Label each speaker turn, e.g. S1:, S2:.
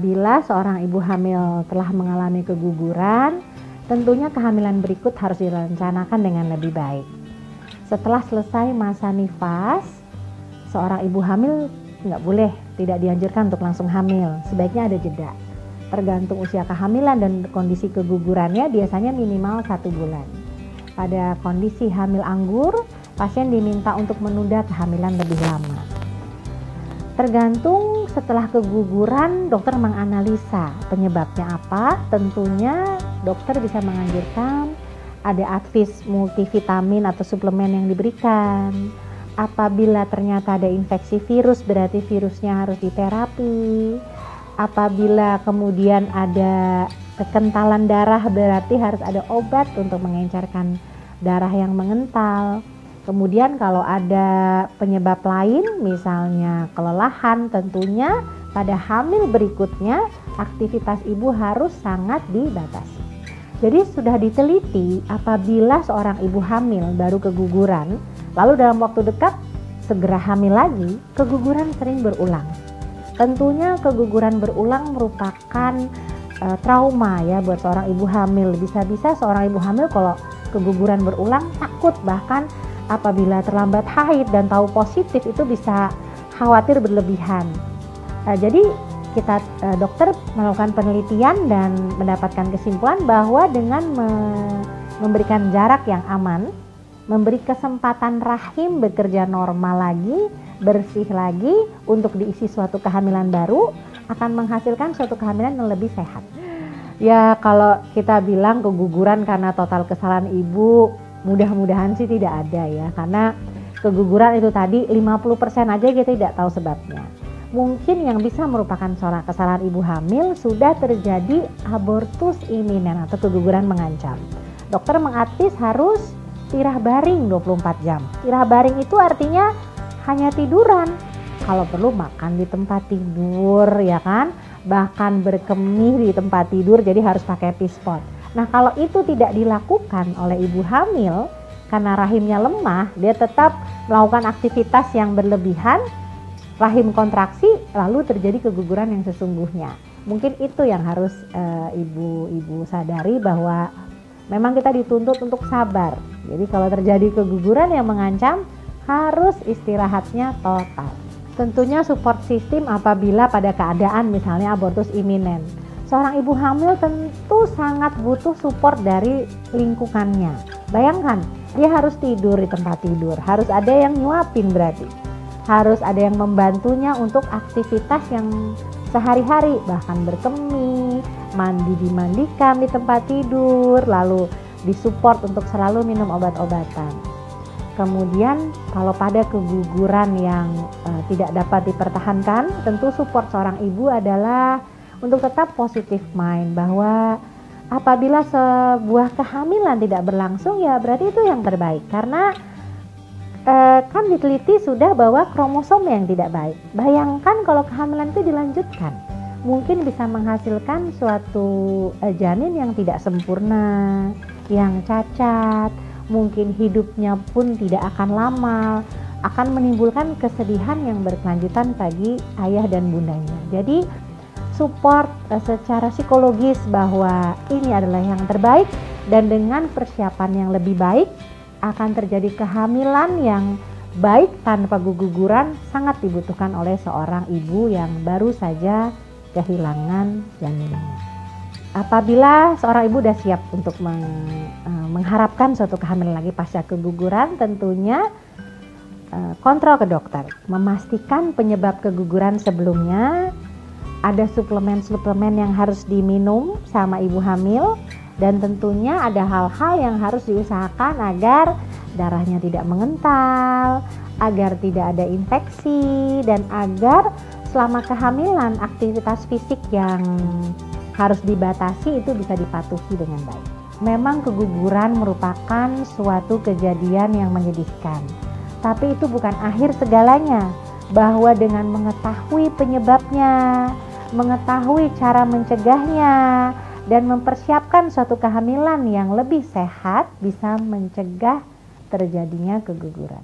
S1: Apabila seorang ibu hamil telah mengalami keguguran, tentunya kehamilan berikut harus direncanakan dengan lebih baik. Setelah selesai masa nifas, seorang ibu hamil tidak dianjurkan untuk langsung hamil. Sebaiknya ada jeda. Tergantung usia kehamilan dan kondisi kegugurannya, biasanya minimal 1 bulan. Pada kondisi hamil anggur, pasien diminta untuk menunda kehamilan lebih lama. Tergantung setelah keguguran, dokter menganalisa penyebabnya apa. Tentunya dokter bisa menganjurkan ada advis multivitamin atau suplemen yang diberikan. Apabila ternyata ada infeksi virus, berarti virusnya harus diterapi. Apabila kemudian ada kekentalan darah, berarti harus ada obat untuk mengencerkan darah yang mengental. Kemudian kalau ada penyebab lain, misalnya kelelahan, tentunya pada hamil berikutnya aktivitas ibu harus sangat dibatasi. Jadi sudah diteliti apabila seorang ibu hamil baru keguguran, lalu dalam waktu dekat segera hamil lagi, keguguran sering berulang. Tentunya keguguran berulang merupakan trauma ya buat seorang ibu hamil. Bisa-bisa seorang ibu hamil kalau keguguran berulang takut, bahkan apabila terlambat haid dan tahu positif itu bisa khawatir berlebihan. Jadi kita dokter melakukan penelitian dan mendapatkan kesimpulan bahwa dengan memberikan jarak yang aman, memberi kesempatan rahim bekerja normal lagi, bersih lagi untuk diisi suatu kehamilan baru, akan menghasilkan suatu kehamilan yang lebih sehat. Ya kalau kita bilang keguguran karena total kesalahan ibu, mudah-mudahan sih tidak ada ya, karena keguguran itu tadi 50% aja kita tidak tahu sebabnya. Mungkin yang bisa merupakan seorang kesalahan ibu hamil sudah terjadi abortus iminen atau keguguran mengancam. Dokter mengadvis harus istirahat baring 24 jam. Istirahat baring itu artinya hanya tiduran. Kalau perlu makan di tempat tidur ya kan, bahkan berkemih di tempat tidur, jadi harus pakai pispot. Nah kalau itu tidak dilakukan oleh ibu hamil karena rahimnya lemah, dia tetap melakukan aktivitas yang berlebihan, rahim kontraksi, lalu terjadi keguguran yang sesungguhnya. Mungkin itu yang harus ibu-ibu sadari, bahwa memang kita dituntut untuk sabar. Jadi kalau terjadi keguguran yang mengancam, harus istirahatnya total. Tentunya support system apabila pada keadaan misalnya abortus iminen. Seorang ibu hamil tentu sangat butuh support dari lingkungannya. Bayangkan, dia harus tidur di tempat tidur, harus ada yang nyuapin berarti. Harus ada yang membantunya untuk aktivitas yang sehari-hari, bahkan berkemih, mandi dimandikan di tempat tidur, lalu disupport untuk selalu minum obat-obatan. Kemudian kalau pada keguguran yang tidak dapat dipertahankan, tentu support seorang ibu adalah untuk tetap positif mind, bahwa apabila sebuah kehamilan tidak berlangsung ya berarti itu yang terbaik, karena kan diteliti sudah bahwa kromosom yang tidak baik. Bayangkan kalau kehamilan itu dilanjutkan, mungkin bisa menghasilkan suatu janin yang tidak sempurna, yang cacat, mungkin hidupnya pun tidak akan lama, akan menimbulkan kesedihan yang berkelanjutan bagi ayah dan bundanya. Jadi support secara psikologis bahwa ini adalah yang terbaik, dan dengan persiapan yang lebih baik akan terjadi kehamilan yang baik tanpa keguguran, sangat dibutuhkan oleh seorang ibu yang baru saja kehilangan janinnya. Apabila seorang ibu sudah siap untuk mengharapkan suatu kehamilan lagi pasca keguguran, tentunya kontrol ke dokter, memastikan penyebab keguguran sebelumnya, ada suplemen-suplemen yang harus diminum sama ibu hamil, dan tentunya ada hal-hal yang harus diusahakan agar darahnya tidak mengental, agar tidak ada infeksi, dan agar selama kehamilan aktivitas fisik yang harus dibatasi itu bisa dipatuhi dengan baik. Memang keguguran merupakan suatu kejadian yang menyedihkan, tapi itu bukan akhir segalanya, bahwa dengan mengetahui penyebabnya, mengetahui cara mencegahnya, dan mempersiapkan suatu kehamilan yang lebih sehat bisa mencegah terjadinya keguguran.